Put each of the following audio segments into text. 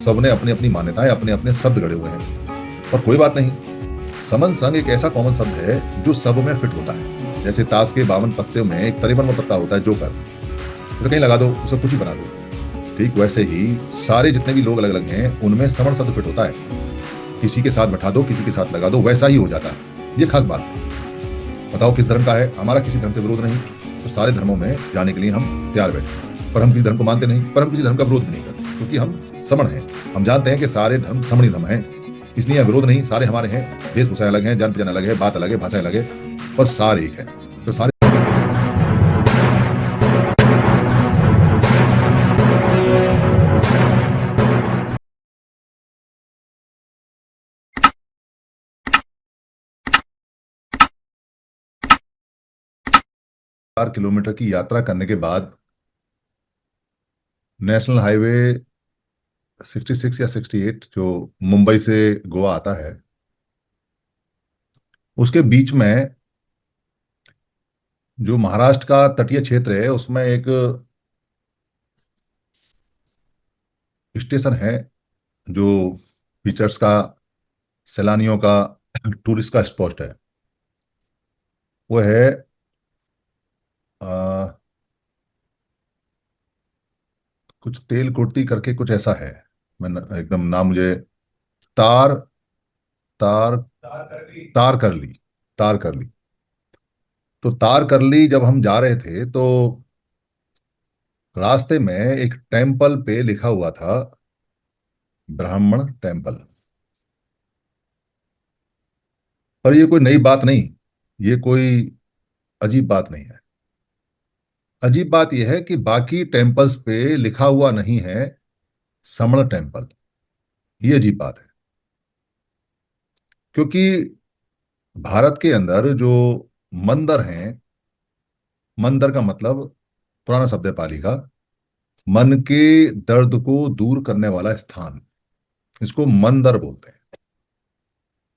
सबने अपनी अपनी मान्यताएं, अपने अपने शब्द गढ़े हुए हैं। और कोई बात नहीं, समन संग एक ऐसा कॉमन शब्द है जो सब में फिट होता है। जैसे ताश के 52 पत्ते में एक 53वां पत्ता होता है, जोकर। उसे कहीं लगा दो, उसे कुछ ही बना दो। ठीक वैसे ही सारे जितने भी लोग अलग अलग हैं, उनमें समण शब्द फिट होता है। किसी के साथ बैठा दो, किसी के साथ लगा दो, वैसा ही हो जाता है। ये खास बात है। बताओ किस धर्म का है? हमारा किसी धर्म से विरोध नहीं, तो सारे धर्मों में जाने के लिए हम तैयार बैठे। पर हम किसी धर्म को मानते नहीं, पर हम किसी धर्म का विरोध भी नहीं करते, क्योंकि हम समण हैं। हम जानते हैं कि सारे धर्म समणी धर्म हैं, इसलिए यह विरोध नहीं, सारे हमारे हैं। वेशभूषा अलग है, जान पहचान अलग है, बात अलग है, भाषा अलग है, पर सारे एक है। तो सारे किलोमीटर की यात्रा करने के बाद नेशनल हाईवे 66 या 68 जो मुंबई से गोवा आता है, उसके बीच में जो महाराष्ट्र का तटीय क्षेत्र है, उसमें एक स्टेशन है जो फीचर्स का, सैलानियों का, टूरिस्ट का स्पॉट है। वो है आ, कुछ तेल कुर्ती करके कुछ ऐसा है। एकदम नाम मुझे, तार तार तार कर ली, तार कर ली। तो तार कर ली, जब हम जा रहे थे तो रास्ते में एक टेम्पल पे लिखा हुआ था, ब्राह्मण टेम्पल। पर ये कोई नई बात नहीं, ये कोई अजीब बात नहीं है। अजीब बात यह है कि बाकी टेम्पल्स पे लिखा हुआ नहीं है समण टेम्पल। ये अजीब बात है, क्योंकि भारत के अंदर जो मंदिर हैं, मंदिर का मतलब पुराना शब्द है पाली का, मन के दर्द को दूर करने वाला स्थान। इसको मंदिर बोलते हैं।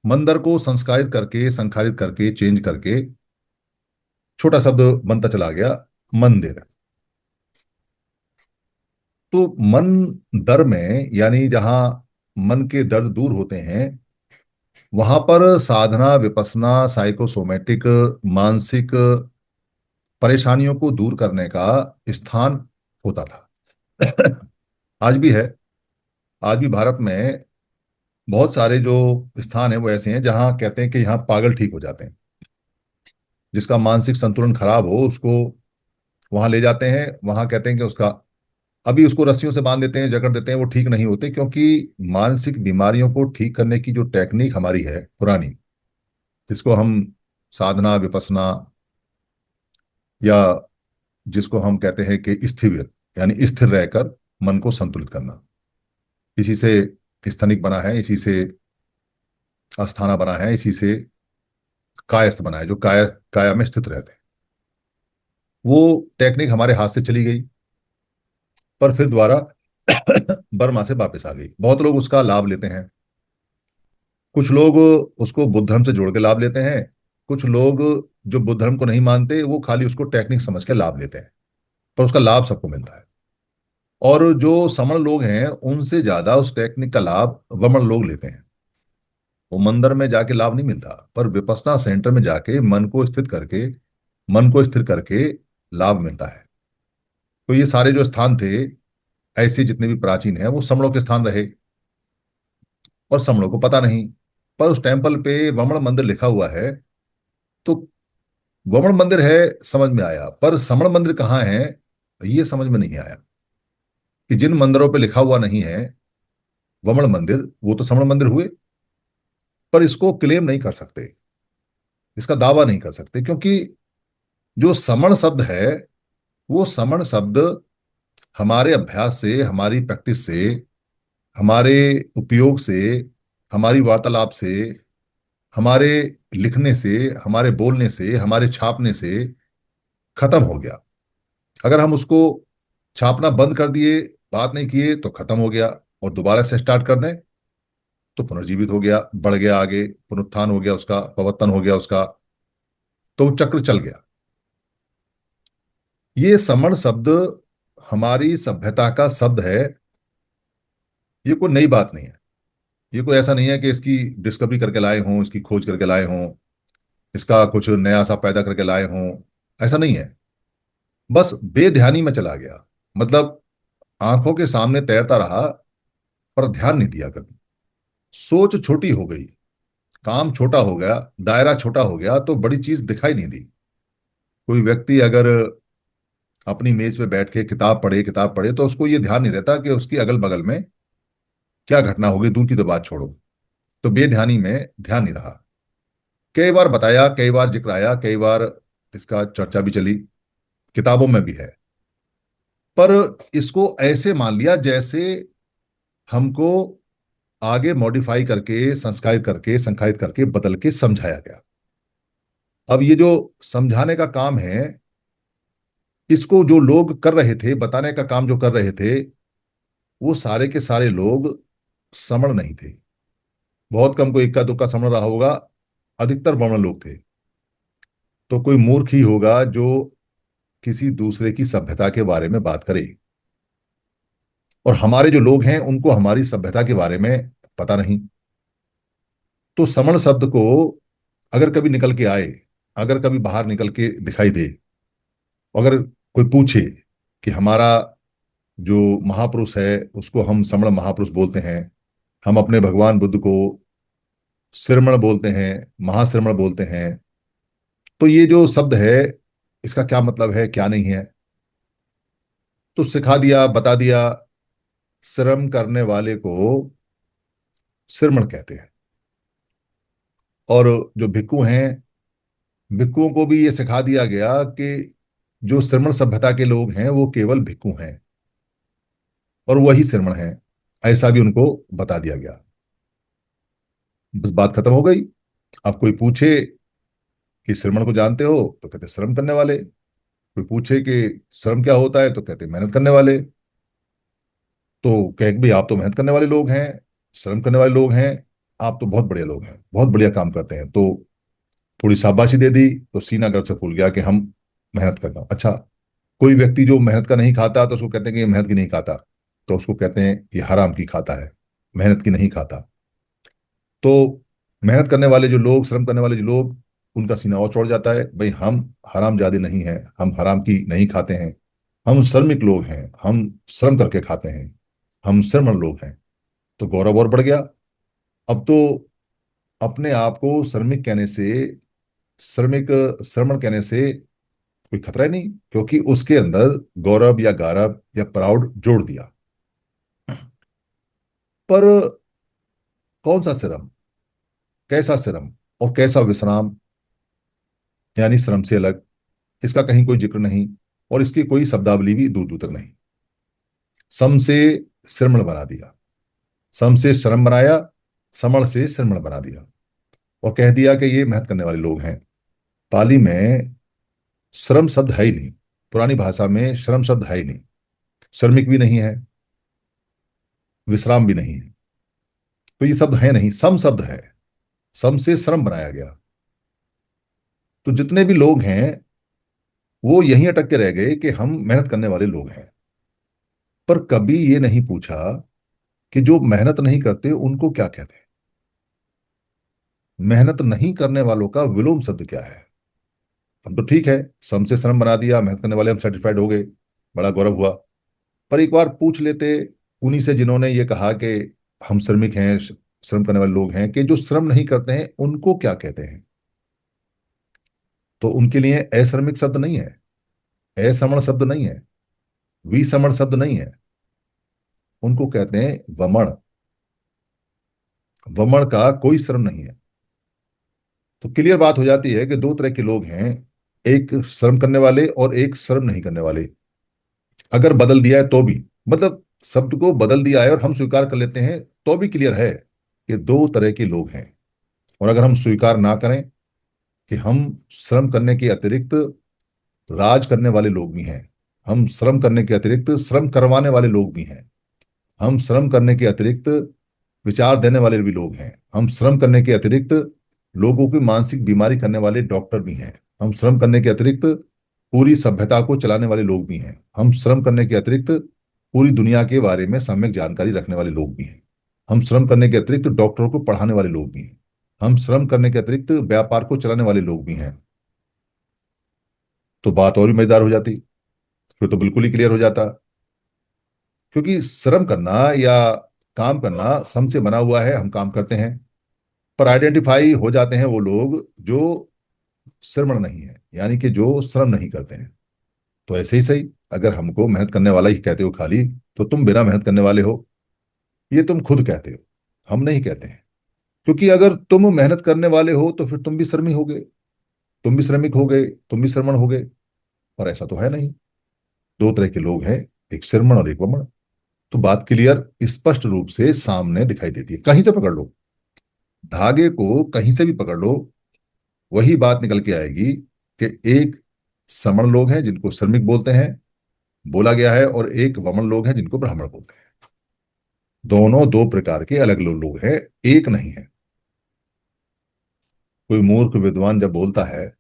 मंदिर को संस्कारित करके, संखारित करके, चेंज करके छोटा शब्द बनता चला गया, मंदिर। तो मन दर में, यानी जहां मन के दर्द दूर होते हैं, वहां पर साधना, विपස්සना, साइकोसोमेटिक, मानसिक परेशानियों को दूर करने का स्थान होता था। आज भी है। आज भी भारत में बहुत सारे जो स्थान हैं वो ऐसे हैं जहां कहते हैं कि यहाँ पागल ठीक हो जाते हैं। जिसका मानसिक संतुलन खराब हो, उसको वहां ले जाते हैं। वहां कहते हैं कि उसका, अभी उसको रस्सियों से बांध देते हैं, जकड़ देते हैं, वो ठीक नहीं होते, क्योंकि मानसिक बीमारियों को ठीक करने की जो टेक्निक हमारी है पुरानी, जिसको हम साधना, विपස්සना, या जिसको हम कहते हैं कि स्थिर, यानी स्थिर रहकर मन को संतुलित करना, इसी से स्थनिक बना है, इसी से अस्थाना बना है, इसी से कायस्थ बना है, जो काया में स्थित रहते हैं। वो टेक्निक हमारे हाथ से चली गई, पर फिर दोबारा बर्मा से वापस आ गई। बहुत लोग उसका लाभ लेते हैं। कुछ लोग उसको बुद्ध धर्म से जोड़ के लाभ लेते हैं। कुछ लोग जो बुद्ध धर्म को नहीं मानते, वो खाली उसको टेक्निक समझ के लाभ लेते हैं, पर उसका लाभ सबको मिलता है। और जो समण लोग हैं, उनसे ज्यादा उस टेक्निक का लाभ वमन लोग लेते हैं। वो मंदिर में जाके लाभ नहीं मिलता, पर विपස්සना सेंटर में जाके मन को स्थित करके, मन को स्थिर करके लाभ मिलता है। तो ये सारे जो स्थान थे, ऐसे जितने भी प्राचीन हैं, वो समणों के स्थान रहे, और समणों को पता नहीं। पर उस टेम्पल पे वमन मंदिर लिखा हुआ है, तो वमन मंदिर है समझ में आया, पर समण मंदिर कहाँ है ये समझ में नहीं आया। कि जिन मंदिरों पे लिखा हुआ नहीं है वमन मंदिर, वो तो समण मंदिर हुए, पर इसको क्लेम नहीं कर सकते, इसका दावा नहीं कर सकते, क्योंकि जो समण शब्द है, वो समण शब्द हमारे अभ्यास से, हमारी प्रैक्टिस से, हमारे उपयोग से, हमारी वार्तालाप से, हमारे लिखने से, हमारे बोलने से, हमारे छापने से खत्म हो गया। अगर हम उसको छापना बंद कर दिए, बात नहीं किए, तो खत्म हो गया। और दोबारा से स्टार्ट कर दें तो पुनर्जीवित हो गया, बढ़ गया आगे, पुनरुत्थान हो गया उसका, पवर्तन हो गया उसका। तो वो चक्र चल गया। ये समण शब्द हमारी सभ्यता का शब्द है, ये कोई नई बात नहीं है। ये कोई ऐसा नहीं है कि इसकी डिस्कवरी करके लाए हों, इसकी खोज करके लाए हों, इसका कुछ नया सा पैदा करके लाए हों। ऐसा नहीं है। बस बेध्यानी में चला गया। मतलब आंखों के सामने तैरता रहा, पर ध्यान नहीं दिया कभी। सोच छोटी हो गई, काम छोटा हो गया, दायरा छोटा हो गया, तो बड़ी चीज दिखाई नहीं दी। कोई व्यक्ति अगर अपनी मेज पे बैठ के किताब पढ़े तो उसको ये ध्यान नहीं रहता कि उसकी अगल बगल में क्या घटना होगी, दूर की तो बात छोड़ो। तो बेध्यानी में ध्यान नहीं रहा। कई बार बताया, कई बार जिक्र आया, कई बार इसका चर्चा भी चली, किताबों में भी है। पर इसको ऐसे मान लिया जैसे हमको आगे मॉडिफाई करके, संस्कारित करके, संकायित करके, बदल के समझाया गया। अब ये जो समझाने का काम है, इसको जो लोग कर रहे थे, बताने का काम जो कर रहे थे, वो सारे के सारे लोग समण नहीं थे। बहुत कम कोई इक्का दुक्का समण रहा होगा, अधिकतर ब्राह्मण लोग थे। तो कोई मूर्ख ही होगा जो किसी दूसरे की सभ्यता के बारे में बात करे। और हमारे जो लोग हैं उनको हमारी सभ्यता के बारे में पता नहीं। तो समण शब्द को अगर कभी निकल के आए, अगर कभी बाहर निकल के दिखाई दे, अगर कोई पूछे कि हमारा जो महापुरुष है उसको हम समण महापुरुष बोलते हैं, हम अपने भगवान बुद्ध को श्रमण बोलते हैं, महाश्रमण बोलते हैं, तो ये जो शब्द है इसका क्या मतलब है, क्या नहीं है, तो सिखा दिया, बता दिया। श्रम करने वाले को श्रमण कहते हैं। और जो भिक्खु हैं, भिक्खुओं को भी ये सिखा दिया गया कि जो श्रमण सभ्यता के लोग हैं वो केवल भिक्खु हैं और वही श्रमण हैं। ऐसा भी उनको बता दिया गया। बस बात खत्म हो गई। अब कोई पूछे कि श्रमण को जानते हो तो कहते श्रम करने वाले। कोई पूछे कि श्रम क्या होता है तो कहते मेहनत करने वाले। तो कहे कि भाई आप तो मेहनत करने वाले लोग हैं, श्रम करने वाले लोग हैं, आप तो बहुत बढ़िया लोग हैं, बहुत बढ़िया काम करते हैं। तो थोड़ी शाबाशी दे दी तो सीना गर्व से फूल गया कि हम मेहनत करता हूं। अच्छा, कोई व्यक्ति जो मेहनत का नहीं खाता तो उसको कहते हैं कि ये मेहनत की नहीं खाता, तो उसको कहते हैं ये हराम की खाता है, मेहनत की नहीं खाता। तो मेहनत करने वाले जो लोग, श्रम करने वाले जो लोग, उनका सीना और चौड़ जाता है, भाई हम हराम जादे नहीं हैं, हम हराम की नहीं खाते हैं, हम श्रमिक लोग हैं, हम श्रम करके खाते हैं, हम श्रमण लोग हैं। तो गौरव और बढ़ गया। अब तो अपने आप को श्रमिक कहने से, श्रमिक श्रमण कहने से कोई खतरा ही नहीं, क्योंकि उसके अंदर गौरव या गारव या प्राउड जोड़ दिया। पर कौन सा श्रम, कैसा श्रम और कैसा विश्राम, यानी श्रम से अलग, इसका कहीं कोई जिक्र नहीं। और इसकी कोई शब्दावली भी दूर दूर तक नहीं। सम से श्रमण बना दिया, सम से श्रम बनाया, समण से श्रमण बना दिया, और कह दिया कि ये मेहनत करने वाले लोग हैं। पाली में श्रम शब्द है ही नहीं। पुरानी भाषा में श्रम शब्द है ही नहीं। श्रमिक भी नहीं है, विश्राम भी नहीं है। तो ये शब्द है नहीं, सम शब्द है। सम से श्रम बनाया गया। तो जितने भी लोग हैं वो यहीं अटक के रह गए कि हम मेहनत करने वाले लोग हैं। पर कभी ये नहीं पूछा कि जो मेहनत नहीं करते उनको क्या कहते हैं। मेहनत नहीं करने वालों का विलोम शब्द क्या है। अब तो ठीक है, सम से श्रम बना दिया, मेहनत करने वाले हम सर्टिफाइड हो गए, बड़ा गौरव हुआ। पर एक बार पूछ लेते उन्हीं से जिन्होंने ये कहा कि हम श्रमिक हैं, श्रम करने वाले लोग हैं, कि जो श्रम नहीं करते हैं उनको क्या कहते हैं। तो उनके लिए अश्रमिक शब्द नहीं है, असमण शब्द नहीं है, विसमण शब्द नहीं है। उनको कहते हैं वमण। वमण का कोई श्रम नहीं है। तो क्लियर बात हो जाती है कि दो तरह के लोग हैं, एक श्रम करने वाले और एक श्रम नहीं करने वाले। अगर बदल दिया है तो भी, मतलब शब्द को बदल दिया है और हम स्वीकार कर लेते हैं तो भी क्लियर है कि दो तरह के लोग हैं। और अगर हम स्वीकार ना करें कि हम श्रम करने के अतिरिक्त राज करने वाले लोग भी हैं, हम श्रम करने के अतिरिक्त श्रम करवाने वाले लोग भी हैं, हम श्रम करने के अतिरिक्त विचार देने वाले भी लोग हैं, हम श्रम करने के अतिरिक्त लोगों की मानसिक बीमारी करने वाले डॉक्टर भी हैं, हम श्रम करने के अतिरिक्त पूरी सभ्यता को चलाने वाले लोग भी हैं, हम श्रम करने के अतिरिक्त पूरी दुनिया के बारे में सम्यक जानकारी रखने वाले लोग भी हैं। हम श्रम करने के अतिरिक्त डॉक्टरों को पढ़ाने वाले लोग भी हैं। हम श्रम करने के अतिरिक्त व्यापार को चलाने वाले लोग भी हैं। तो बात और भी मजेदार हो जाती, फिर तो बिल्कुल ही क्लियर हो जाता। क्योंकि श्रम करना या काम करना श्रम से बना हुआ है, हम काम करते हैं। पर आइडेंटिफाई हो जाते हैं वो लोग जो श्रमण नहीं है, यानी कि जो श्रम नहीं करते हैं। तो ऐसे ही सही, अगर हमको मेहनत करने वाला ही कहते हो खाली, तो तुम बिना मेहनत करने वाले हो, ये तुम खुद कहते हो, हम नहीं कहते हैं। क्योंकि अगर तुम मेहनत करने वाले हो तो फिर तुम भी श्रमी हो गए, तुम भी श्रमिक हो गए, तुम भी श्रमण हो गए। पर ऐसा तो है नहीं। दो तरह के लोग हैं, एक श्रमण और एक वमन। तो बात क्लियर स्पष्ट रूप से सामने दिखाई देती है। कहीं से पकड़ लो, धागे को कहीं से भी पकड़ लो, वही बात निकल के आएगी कि एक श्रमण लोग हैं जिनको श्रमिक बोलते हैं, बोला गया है, और एक वमन लोग हैं जिनको ब्राह्मण बोलते हैं। दोनों दो प्रकार के अलग लोग हैं, एक नहीं है। कोई मूर्ख विद्वान जब बोलता है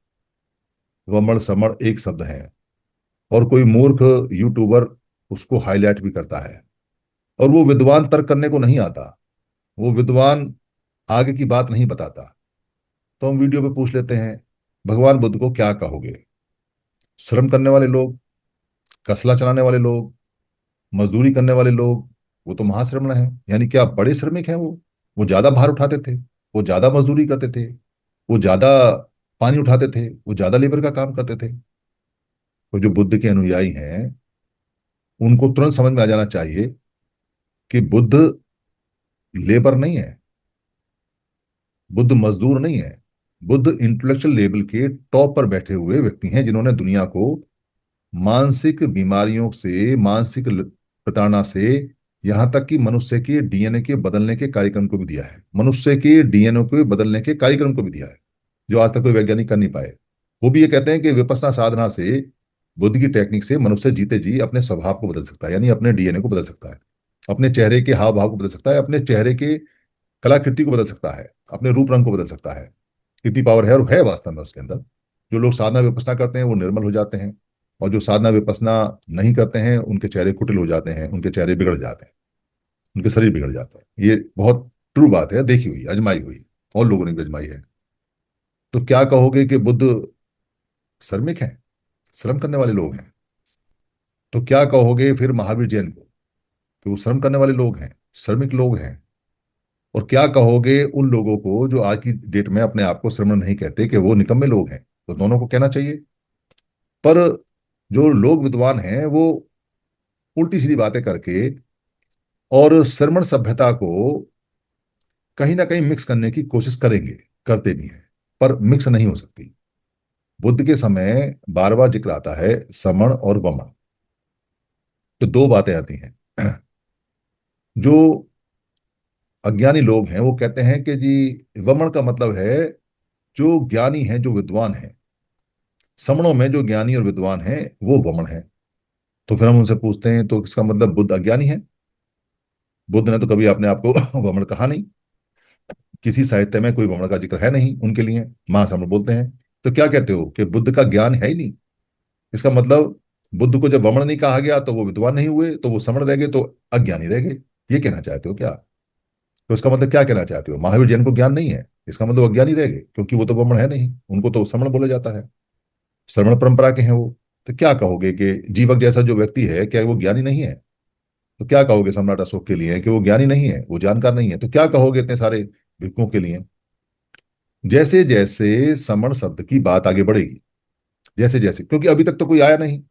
वमन श्रमण एक शब्द है, और कोई मूर्ख यूट्यूबर उसको हाईलाइट भी करता है, और वो विद्वान तर्क करने को नहीं आता, वो विद्वान आगे की बात नहीं बताता, तो हम वीडियो पे पूछ लेते हैं भगवान बुद्ध को क्या कहोगे। श्रम करने वाले लोग, कसला चलाने वाले लोग, मजदूरी करने वाले लोग, वो तो महाश्रमण है, यानी क्या बड़े श्रमिक हैं वो ज्यादा भार उठाते थे, वो ज्यादा मजदूरी करते थे, वो ज्यादा पानी उठाते थे, वो ज्यादा लेबर का काम करते थे। तो जो बुद्ध के अनुयायी हैं, उनको तुरंत समझ में आ जाना चाहिए कि बुद्ध लेबर नहीं है, बुद्ध मजदूर नहीं है। बुद्ध इंटेलेक्चुअल लेवल के टॉप पर बैठे हुए व्यक्ति हैं, जिन्होंने दुनिया को मानसिक बीमारियों से, मानसिक प्रताड़ना से, यहां तक कि मनुष्य के डीएनए के बदलने के कार्यक्रम को भी दिया है, मनुष्य के डीएनए को बदलने के कार्यक्रम को भी दिया है, जो आज तक कोई वैज्ञानिक कर नहीं पाए। वो भी ये कहते हैं कि विपश्यना साधना से, बुद्ध की टेक्निक से मनुष्य जीते जी अपने स्वभाव को बदल सकता है, यानी अपने डीएनए को बदल सकता है, अपने चेहरे के हाव भाव को बदल सकता है, अपने चेहरे के कलाकृति को बदल सकता है, अपने रूप रंग को बदल सकता है। इतनी पावर है, और है वास्तव में उसके अंदर। जो लोग साधना विपස්සना करते हैं वो निर्मल हो जाते हैं, और जो साधना विपස්සना नहीं करते हैं उनके चेहरे कुटिल हो जाते हैं, उनके चेहरे बिगड़ जाते हैं, उनके शरीर बिगड़ जाते हैं। ये बहुत ट्रू बात है, देखी हुई, आजमाई हुई, और लोगों ने भी आजमाई है। तो क्या कहोगे कि बुद्ध श्रमिक हैं, श्रम करने वाले लोग हैं? तो क्या कहोगे फिर महावीर जैन को कि वो श्रम करने वाले लोग हैं, श्रमिक लोग हैं? और क्या कहोगे उन लोगों को जो आज की डेट में अपने आप को श्रमण नहीं कहते, कि वो निकम्मे लोग हैं? तो दोनों को कहना चाहिए। पर जो लोग विद्वान हैं वो उल्टी सीधी बातें करके और श्रमण सभ्यता को कहीं ना कहीं मिक्स करने की कोशिश करेंगे, करते भी हैं, पर मिक्स नहीं हो सकती। बुद्ध के समय बार बार जिक्र आता है समण और वमन। तो दो बातें आती हैं। जो अज्ञानी लोग हैं वो कहते हैं कि जी वमन का मतलब है जो ज्ञानी है, जो विद्वान है। समणों में जो ज्ञानी और विद्वान है वो वमन है। तो फिर हम उनसे पूछते हैं तो इसका मतलब बुद्ध अज्ञानी है? बुद्ध ने तो कभी अपने आप को वमन कहा नहीं, किसी साहित्य में कोई वमन का जिक्र है नहीं उनके लिए, महासमण बोलते हैं। तो क्या कहते हो कि बुद्ध का ज्ञान है ही नहीं? इसका मतलब बुद्ध को जब वमन नहीं कहा गया तो वो विद्वान नहीं हुए, तो वो समण रह गए, तो अज्ञानी रह गए। ये कहना चाहते हो क्या? तो इसका मतलब क्या कहना चाहते हो, महावीर जैन को ज्ञान नहीं है, इसका मतलब अज्ञानी रह गए, क्योंकि वो तो वमन है नहीं, उनको तो समण बोला जाता है, श्रवण परंपरा के हैं वो। तो क्या कहोगे कि जीवक जैसा जो व्यक्ति है, क्या वो ज्ञानी नहीं है? तो क्या कहोगे सम्राट अशोक के लिए कि वो ज्ञानी नहीं है, वो जानकार नहीं है? तो क्या कहोगे इतने सारे भिक्षुओं के लिए? जैसे जैसे समण शब्द की बात आगे बढ़ेगी, जैसे जैसे, क्योंकि अभी तक तो कोई आया नहीं,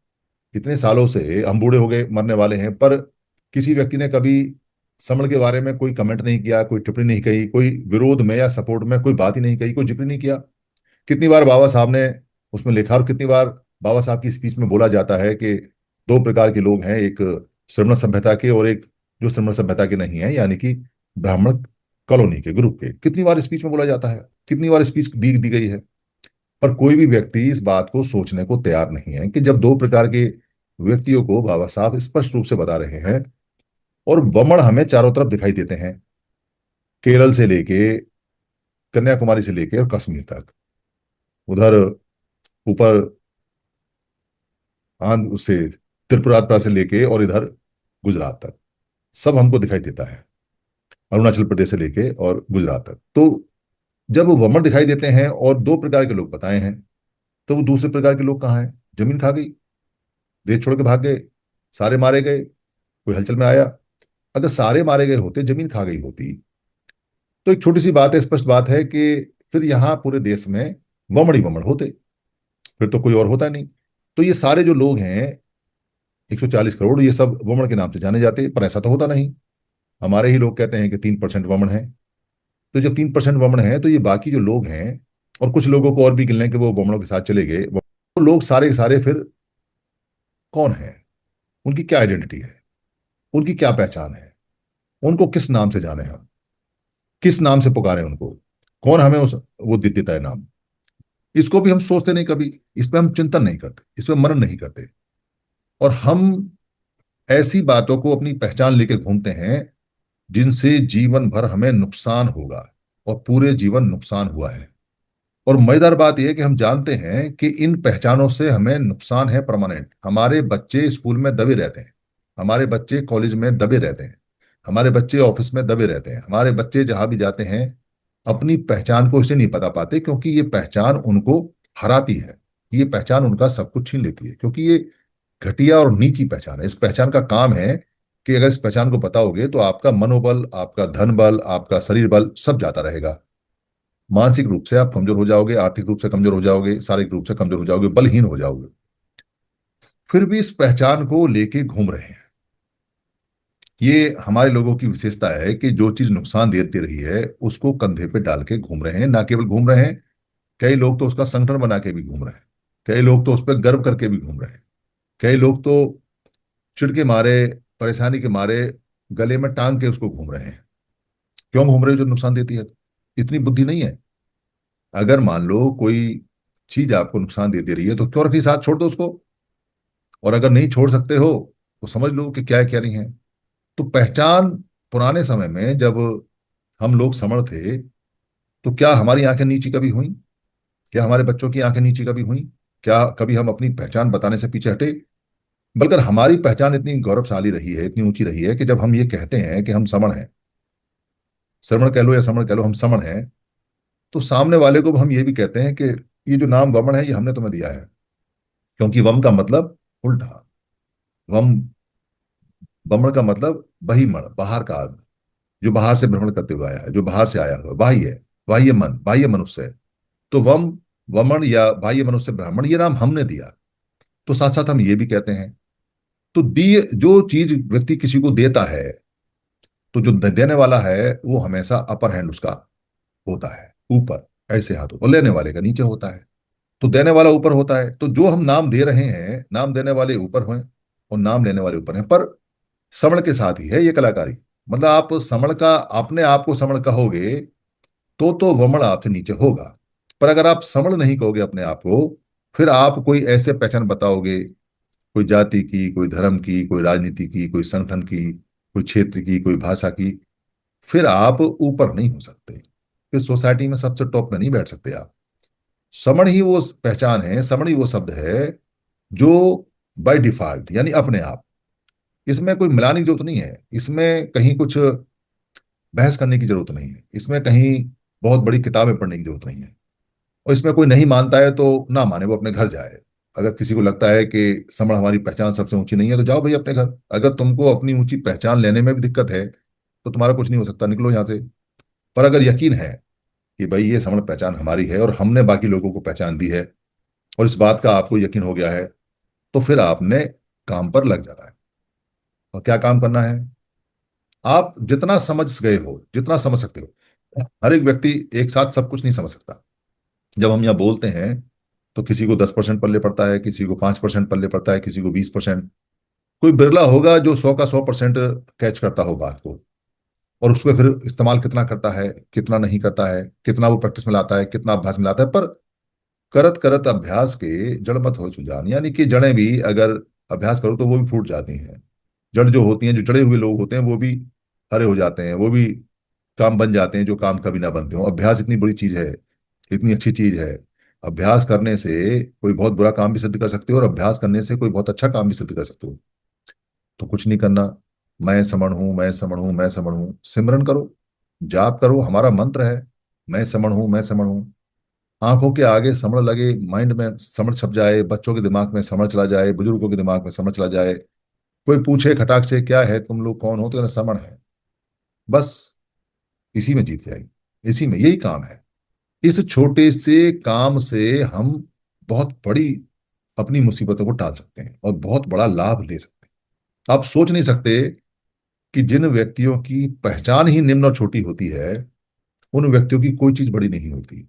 इतने सालों से हम बूढ़े हो गए, मरने वाले हैं, पर किसी व्यक्ति ने कभी समण के बारे में कोई कमेंट नहीं किया, कोई टिप्पणी नहीं कही, कोई विरोध में या सपोर्ट में कोई बात ही नहीं कही, कोई जिक्र नहीं किया। कितनी बार बाबा साहब ने उसमें लिखा, और कितनी बार बाबा साहब की स्पीच में बोला जाता है कि दो प्रकार के लोग हैं, एक श्रमण सभ्यता के और एक जो श्रमण सभ्यता के नहीं है, यानी कि ब्राह्मण कॉलोनी के ग्रुप के। कितनी बार स्पीच में बोला जाता है, कितनी बार स्पीच दी दी गई है। पर कोई भी व्यक्ति इस बात को सोचने को तैयार नहीं है कि जब दो प्रकार के व्यक्तियों को बाबा साहब स्पष्ट रूप से बता रहे हैं, और वमन हमें चारों तरफ दिखाई देते हैं, केरल से लेके कन्याकुमारी से लेके और कश्मीर तक, उधर ऊपर आंध्र से त्रिपुरा से लेके और इधर गुजरात तक सब हमको दिखाई देता है, अरुणाचल प्रदेश से लेके और गुजरात तक। तो जब वो वमन दिखाई देते हैं और दो प्रकार के लोग बताए हैं, तो वो दूसरे प्रकार के लोग कहाँ हैं? जमीन खा गई, देश छोड़ के भाग गए, सारे मारे गए, कोई हलचल में आया। अगर सारे मारे गए होते, जमीन खा गई होती, तो एक छोटी सी बात है, स्पष्ट बात है कि फिर यहाँ पूरे देश में वमन ही वमन होते, फिर तो कोई और होता नहीं। तो ये सारे जो लोग हैं, 140 करोड़, ये सब वमन के नाम से जाने जाते, पर ऐसा तो होता नहीं। हमारे ही लोग कहते हैं कि 3% वमन है। तो जब 3% वमन है, तो ये बाकी जो लोग हैं, और कुछ लोगों को और भी गिन लें कि वो वमनों के साथ चले गए, वो लोग सारे के सारे फिर कौन है? उनकी क्या आइडेंटिटी है? उनकी क्या पहचान है? उनको किस नाम से जाने हम? किस नाम से पुकारें उनको? कौन हमें उस वो देता है नाम? इसको भी हम सोचते नहीं कभी, इस पे हम चिंतन नहीं करते, इस पे मनन नहीं करते। और हम ऐसी बातों को अपनी पहचान लेके घूमते हैं जिनसे जीवन भर हमें नुकसान होगा, और पूरे जीवन नुकसान हुआ है। और मजेदार बात यह है कि हम जानते हैं कि इन पहचानों से हमें नुकसान है परमानेंट। हमारे बच्चे स्कूल में दबे रहते हैं, हमारे बच्चे कॉलेज में दबे रहते हैं, हमारे बच्चे ऑफिस में दबे रहते हैं, हमारे बच्चे जहां भी जाते हैं अपनी पहचान को इसलिए नहीं पता पाते क्योंकि ये पहचान उनको हराती है। ये पहचान उनका सब कुछ छीन लेती है, क्योंकि ये घटिया और नीची पहचान है। इस पहचान का काम है कि अगर इस पहचान को बताओगे तो आपका मनोबल, आपका धन बल, आपका शरीर बल सब जाता रहेगा। मानसिक रूप से आप कमजोर हो जाओगे, आर्थिक रूप से कमजोर हो जाओगे, शारीरिक रूप से कमजोर हो जाओगे, बलहीन हो जाओगे। फिर भी इस पहचान को लेके घूम रहे हैं। ये हमारे लोगों की विशेषता है कि जो चीज नुकसान देती रही है उसको कंधे पे डाल के घूम रहे हैं। ना केवल घूम रहे हैं, कई लोग तो उसका संगठन बना के भी घूम रहे हैं, कई लोग तो उस पर गर्व करके भी घूम रहे हैं, कई लोग तो चिढ़ के मारे, परेशानी के मारे गले में टांग के उसको घूम रहे हैं। क्यों घूम रहे हो? जो नुकसान देती है। इतनी बुद्धि नहीं है? अगर मान लो कोई चीज आपको नुकसान दे दे रही है तो क्यों रखी, साथ छोड़ दो उसको। और अगर नहीं छोड़ सकते हो तो समझ लो कि क्या है क्या नहीं है। तो पहचान, पुराने समय में जब हम लोग समण थे, तो क्या हमारी आंखें नीची कभी हुई? क्या हमारे बच्चों की आंखें नीची कभी हुई? क्या कभी हम अपनी पहचान बताने से पीछे हटे? बल्कि हमारी पहचान इतनी गौरवशाली रही है, इतनी ऊंची रही है कि जब हम ये कहते हैं कि हम समण हैं, श्रवण कह लो या समण कह लो, हम समण हैं, तो सामने वाले को हम ये भी कहते हैं कि ये जो नाम वमन है ये हमने तुम्हें दिया है। क्योंकि वम का मतलब उल्टा, वम, वमन का मतलब बहिमन, बाहर का आदमी, जो बाहर से भ्रमण करते हुए आया है, जो बाहर से आया हुआ, बाह्य, बाह्य मन, बाह्य मनुष्य। तो वम, वमन या बाह्य मनुष्य ब्राह्मण, ये नाम हमने दिया। तो साथ साथ हम ये भी कहते हैं, तो दिए जो चीज व्यक्ति किसी को देता है, तो जो देने वाला है वो हमेशा अपर हैंड उसका होता है, ऊपर, ऐसे हाथों, और लेने वाले का नीचे होता है। तो देने वाला ऊपर होता है, तो जो हम नाम दे रहे हैं, नाम देने वाले ऊपर हैं और नाम लेने वाले ऊपर हैं। पर श्रवण के साथ ही है ये कलाकारी। मतलब आप श्रवण का, अपने आप को श्रवण कहोगे तो वमन आपसे नीचे होगा। पर अगर आप श्रवण नहीं कहोगे अपने आप को, फिर आप कोई ऐसे पहचान बताओगे, कोई जाति की, कोई धर्म की, कोई राजनीति की, कोई संगठन की, कोई क्षेत्र की, कोई भाषा की, फिर आप ऊपर नहीं हो सकते। फिर सोसाइटी में सबसे टॉप में नहीं बैठ सकते आप। श्रवण ही वो पहचान है, श्रवण ही वो शब्द है जो बाय डिफॉल्ट, यानी अपने आप, इसमें कोई मिलाने की जरूरत नहीं है, इसमें कहीं कुछ बहस करने की जरूरत नहीं है, इसमें कहीं बहुत बड़ी किताबें पढ़ने की जरूरत नहीं है। और इसमें कोई नहीं मानता है तो ना माने, वो अपने घर जाए। अगर किसी को लगता है कि समण हमारी पहचान सबसे ऊंची नहीं है, तो जाओ भाई अपने घर। अगर तुमको अपनी ऊंची पहचान लेने में भी दिक्कत है तो तुम्हारा कुछ नहीं हो सकता, निकलो यहाँ से। पर अगर यकीन है कि भाई ये समण पहचान हमारी है और हमने बाकी लोगों को पहचान दी है, और इस बात का आपको यकीन हो गया है, तो फिर आपने काम पर लग जाना है। और क्या काम करना है? आप जितना समझ गए हो, जितना समझ सकते हो, हर एक व्यक्ति एक साथ सब कुछ नहीं समझ सकता। जब हम यहाँ बोलते हैं तो किसी को 10% पल्ले पड़ता है, किसी को 5% पल्ले पड़ता है, किसी को 20%। कोई बिरला होगा जो 100 का 100% कैच करता हो बात को, और उस पर फिर इस्तेमाल कितना करता है, कितना नहीं करता है, कितना वो प्रैक्टिस में लाता है, कितना अभ्यास में लाता है। पर करत करत अभ्यास के जड़ मत हो सुजान, यानी कि जड़ें भी अगर अभ्यास करो तो वो भी फूट जाती हैं। जड़ जो होती हैं, जो जड़े हुए लोग होते हैं, वो भी हरे हो जाते हैं, वो भी काम बन जाते हैं जो काम कभी ना बनते हो। अभ्यास इतनी बड़ी चीज है, इतनी अच्छी चीज है। अभ्यास करने से कोई बहुत बुरा काम भी सिद्ध कर सकते हो, और अभ्यास करने से कोई बहुत अच्छा काम भी सिद्ध कर सकते हो। तो कुछ नहीं करना, मैं समण हूं, मैं समण हूं, मैं समण हूं। सिमरन करो, जाप करो, हमारा मंत्र है। मैं समण हूं, मैं समण हूं। आंखों के आगे समण लगे, माइंड में समण छप जाए, बच्चों के दिमाग में समण चला जाए, बुजुर्गों के दिमाग में समण चला जाए। कोई पूछे खटाक से क्या है, तुम लोग कौन हो, तो कहना समण है। बस इसी में जीत जाएगी, इसी में यही काम है। इस छोटे से काम से हम बहुत बड़ी अपनी मुसीबतों को टाल सकते हैं और बहुत बड़ा लाभ ले सकते हैं। आप सोच नहीं सकते कि जिन व्यक्तियों की पहचान ही निम्न और छोटी होती है, उन व्यक्तियों की कोई चीज बड़ी नहीं होती।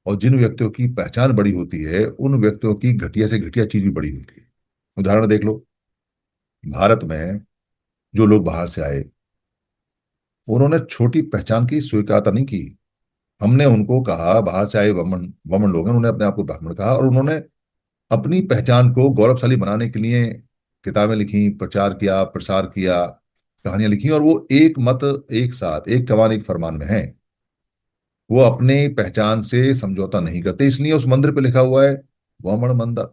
और जिन व्यक्तियों की पहचान बड़ी होती है, उन व्यक्तियों की घटिया से घटिया चीज भी बड़ी होती है। उदाहरण देख लो, भारत में जो लोग बाहर से आए, उन्होंने छोटी पहचान की स्वीकारता नहीं की। हमने उनको कहा, बाहर से आए वमन वमन लोग हैं, उन्होंने अपने आप को ब्राह्मण कहा, और उन्होंने अपनी पहचान को गौरवशाली बनाने के लिए किताबें लिखी, प्रचार किया, प्रसार किया, कहानियां लिखी, और वो एक मत, एक साथ, एक कमान एक फरमान में है। वो अपने पहचान से समझौता नहीं करते, इसलिए उस मंदिर पे लिखा हुआ है वामन मंदिर।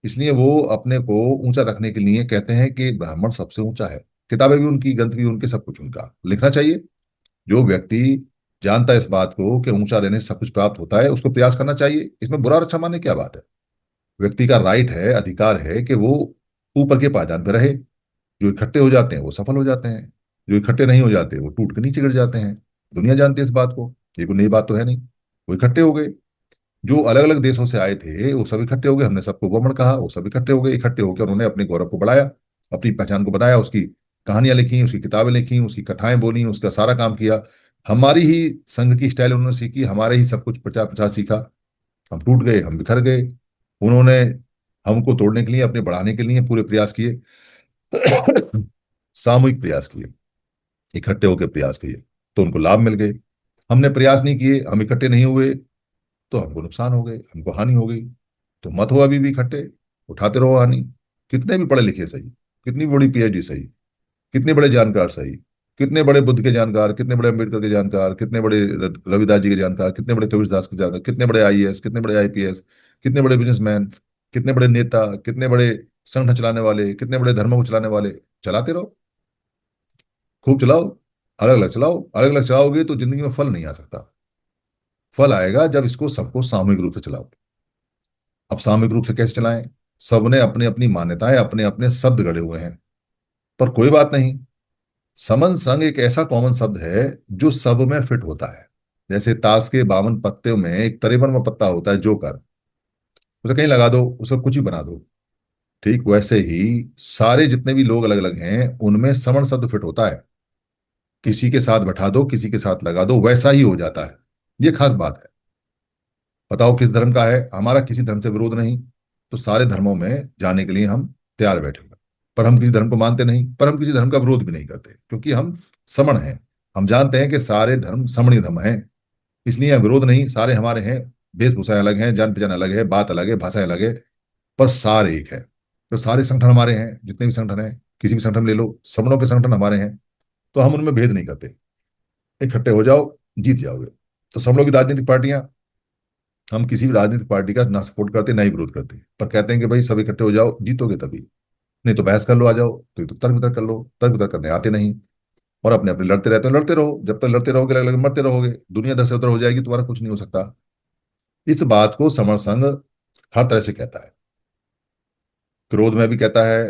इसलिए वो अपने को ऊंचा रखने के लिए कहते हैं कि ब्राह्मण सबसे ऊंचा है। किताबें भी उनकी, ग्रंथ भी उनके, सब कुछ उनका। लिखना चाहिए। जो व्यक्ति जानता है इस बात को कि ऊंचा रहने से सब कुछ प्राप्त होता है, उसको प्रयास करना चाहिए। इसमें बुरा और अच्छा मानने क्या बात है। व्यक्ति का राइट है, अधिकार है कि वो ऊपर के पायदान पर रहे। जो इकट्ठे हो जाते हैं वो सफल हो जाते हैं, जो इकट्ठे नहीं हो जाते वो टूट के नीचे गिर जाते हैं। दुनिया जानती है इस बात को, ये कोई नई बात तो है नहीं। वो इकट्ठे हो गए, जो अलग अलग देशों से आए थे वो सब इकट्ठे हो गए, हमने सबको ब्राह्मण कहा, वो सब इकट्ठे हो गए। इकट्ठे होकर उन्होंने अपने गौरव को बढ़ाया, अपनी पहचान को बनाया, उसकी कहानियां लिखी, उसकी किताबें लिखी, उसकी कथाएं बोली, उसका सारा काम किया। हमारी ही संघ की स्टाइल उन्होंने सीखी, हमारे ही सब कुछ प्रचार प्रसार सीखा। हम टूट गए, हम बिखर गए। उन्होंने हमको तोड़ने के लिए, अपने बढ़ाने के लिए पूरे प्रयास किए। सामूहिक प्रयास किए, इकट्ठे होकर प्रयास किए, तो उनको लाभ मिल गए। हमने प्रयास नहीं किए, हम इकट्ठे नहीं हुए, तो हमको नुकसान हो गए, हमको हानि हो गई। तो मत हो अभी भी इकट्ठे, उठाते रहो हानि। कितने भी पढ़े लिखे सही, कितनी बड़ी पीएचडी सही, कितने बड़े जानकार सही, कितने बड़े बुद्ध के जानकार, कितने बड़े अम्बेडकर के जानकार, कितने बड़े रविदास जी के जानकार, कितने बड़े कबीरदास के जानकार, कितने बड़े आईएएस, कितने बड़े आईपीएस, कितने बड़े बिजनेसमैन, कितने बड़े नेता, कितने बड़े संगठन चलाने वाले, कितने बड़े धर्मों को चलाने वाले, चलाते रहो, खूब चलाओ। अलग अलग चलाओ, अलग अलग चलाओगे तो जिंदगी में फल नहीं आ सकता। फल आएगा जब इसको सबको सामूहिक रूप से चलाओ। अब सामूहिक रूप से कैसे चलाएं? सबने अपनी अपनी मान्यताएं, अपने अपने शब्द गढ़े हुए हैं। पर कोई बात नहीं, समन संग एक ऐसा कॉमन शब्द है जो सब में फिट होता है। जैसे ताश के 52 पत्ते में एक 53वां पत्ता होता है जोकर, उसे कहीं लगा दो, उसे कुछ ही बना दो। ठीक वैसे ही सारे जितने भी लोग अलग अलग हैं, उनमें समन शब्द फिट होता है। किसी के साथ बैठा दो, किसी के साथ लगा दो, वैसा ही हो जाता है। ये खास बात है। बताओ किस धर्म का है, हमारा किसी धर्म से विरोध नहीं, तो सारे धर्मों में जाने के लिए हम तैयार बैठे हुए हैं। पर हम किसी धर्म को मानते नहीं, पर हम किसी धर्म का विरोध भी नहीं करते, क्योंकि हम समण हैं। हम जानते हैं कि सारे धर्म समणी धर्म हैं, इसलिए हम विरोध नहीं, सारे हमारे हैं। वेशभूषा अलग है, जान पहचान अलग है, बात अलग है, भाषा अलग है, पर सारे एक है। तो सारे संगठन हमारे हैं, जितने भी संगठन हैं, किसी भी संगठन ले लो, समणों के संगठन हमारे हैं। तो हम उनमें भेद नहीं करते। इकट्ठे हो जाओ, जीत जाओगे। तो समणों की राजनीतिक पार्टियां, हम किसी भी राजनीतिक पार्टी का ना सपोर्ट करते ना ही विरोध करते, पर कहते हैं कि भाई सब इकट्ठे हो जाओ, जीतोगे तभी। नहीं तो बहस कर लो, आ जाओ, तो तर्क वितर्क कर लो। तर्क वितर्क करने आते नहीं, और अपने अपने लड़ते रहते हो। लड़ते रहो, जब तक लड़ते रहोगे अलग अलग मरते रहोगे, दुनिया दर से उधर हो जाएगी, तुम्हारा कुछ नहीं हो सकता। इस बात को समर संघ हर तरह से कहता है। क्रोध में भी कहता है,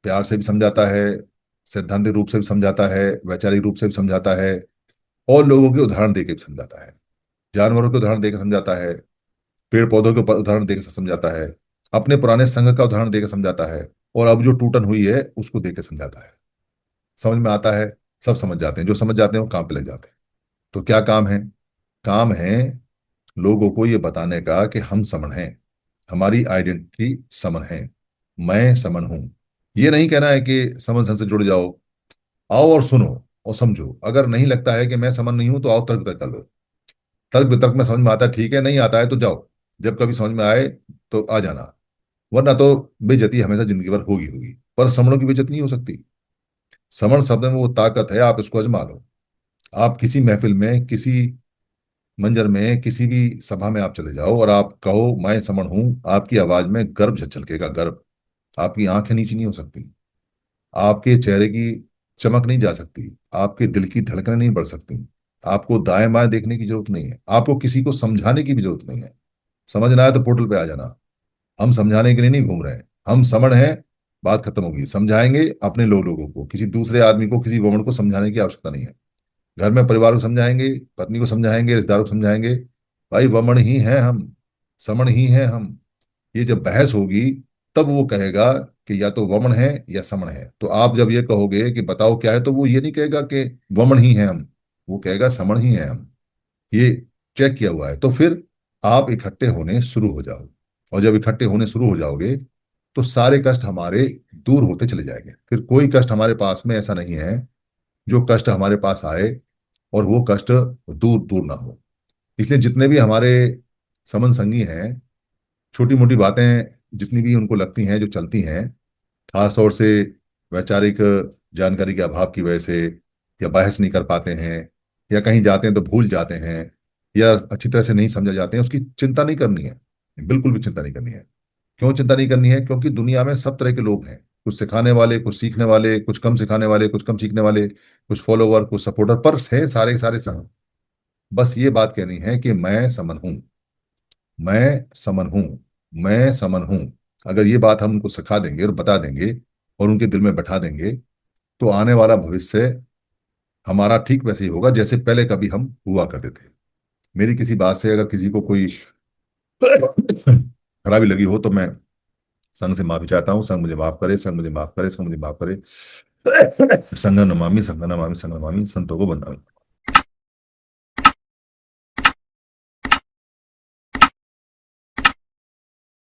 प्यार से भी समझाता है, सैद्धांतिक रूप से भी समझाता है, वैचारिक रूप से भी समझाता है, और लोगों के उदाहरण देके भी समझाता है। जानवरों के उदाहरण देकर समझाता है, पेड़ पौधों के उदाहरण देकर समझाता है, अपने पुराने संघ का उदाहरण देकर समझाता है, और अब जो टूटन हुई है उसको देकर समझाता है। समझ में आता है। सब समझ जाते हैं, जो समझ जाते हैं वो काम पे लग जाते हैं। तो क्या काम है? काम है लोगों को ये बताने का कि हम समन हैं, हमारी आइडेंटिटी समन है, मैं समन हूं। ये नहीं कहना है कि समन संघ से जुड़ जाओ, आओ और सुनो और समझो। अगर नहीं लगता है कि मैं समन नहीं हूं, तो आओ तर्क वितर्क कर लो। तर्क वितर्क में समझ में आता है, ठीक है, नहीं आता है तो जाओ। जब कभी समझ में आए तो आ जाना, वरना तो बेइज्जती हमेशा जिंदगी भर होगी होगी। पर समणों की बेइज्जती नहीं हो सकती। समण शब्द में वो ताकत है, आप इसको आजमा लो। आप किसी महफिल में, किसी मंजर में, किसी भी सभा में आप चले जाओ और आप कहो मैं समण हूं, आपकी आवाज में गर्व झलकेगा, गर्व। आपकी आंखें नीची नहीं हो सकती, आपके चेहरे की चमक नहीं जा सकती, आपके दिल की धड़कनें नहीं बढ़ सकती, आपको दाएं बाएं देखने की जरूरत नहीं है, आपको किसी को समझाने की भी जरूरत नहीं है। समझना है तो पोर्टल पे आ जाना। हम समझाने के लिए नहीं घूम रहे हैं, हम समण हैं। बात खत्म होगी, समझाएंगे अपने लोगों को, किसी दूसरे आदमी को, किसी वुमन को समझाने की आवश्यकता नहीं है। घर में परिवार को समझाएंगे, पत्नी को समझाएंगे, रिश्तेदारों को समझाएंगे, भाई वमन ही हैं हम, समण ही हैं हम। ये जब बहस होगी तब वो कहेगा कि या तो वमन है या समण है। तो आप जब ये कहोगे कि बताओ क्या है, तो वो ये नहीं कहेगा कि वमन ही है हम, वो कहेगा समण ही है हम। ये चेक किया हुआ है। तो फिर आप इकट्ठे होने शुरू हो जाओ, और जब इकट्ठे होने शुरू हो जाओगे तो सारे कष्ट हमारे दूर होते चले जाएंगे। फिर कोई कष्ट हमारे पास में ऐसा नहीं है जो कष्ट हमारे पास आए और वो कष्ट दूर दूर ना हो। इसलिए जितने भी हमारे समन संगी हैं, छोटी मोटी बातें जितनी भी उनको लगती हैं, जो चलती हैं, खासतौर से वैचारिक जानकारी के अभाव की वजह से, या बहस नहीं कर पाते हैं, या कहीं जाते हैं तो भूल जाते हैं, या अच्छी तरह से नहीं समझा जाते हैं, उसकी चिंता नहीं करनी है। बिल्कुल भी चिंता नहीं करनी है। क्यों चिंता नहीं करनी है? क्योंकि दुनिया में सब तरह के लोग हैं, कुछ सिखाने वाले, कुछ सीखने वाले, कुछ कम सिखाने वाले, कुछ कम सीखने वाले, कुछ फॉलोवर, कुछ सपोर्टर, पर है सारे के सारे समन। बस ये बात कहनी है कि मैं समन हूं, मैं समन हूं, मैं समन हूं। अगर ये बात हम उनको सिखा देंगे और बता देंगे और उनके दिल में बैठा देंगे, तो आने वाला भविष्य हमारा ठीक वैसे ही होगा जैसे पहले कभी हम हुआ करते थे। मेरी किसी बात से अगर किसी को कोई खराबी लगी हो तो मैं संघ से माफी चाहता हूँ। संघ मुझे माफ करे, संघ मुझे माफ करे, संघ मुझे माफ करे। संघ नमामि, संघ नमामि, संघ नमामि, संतों को बंदा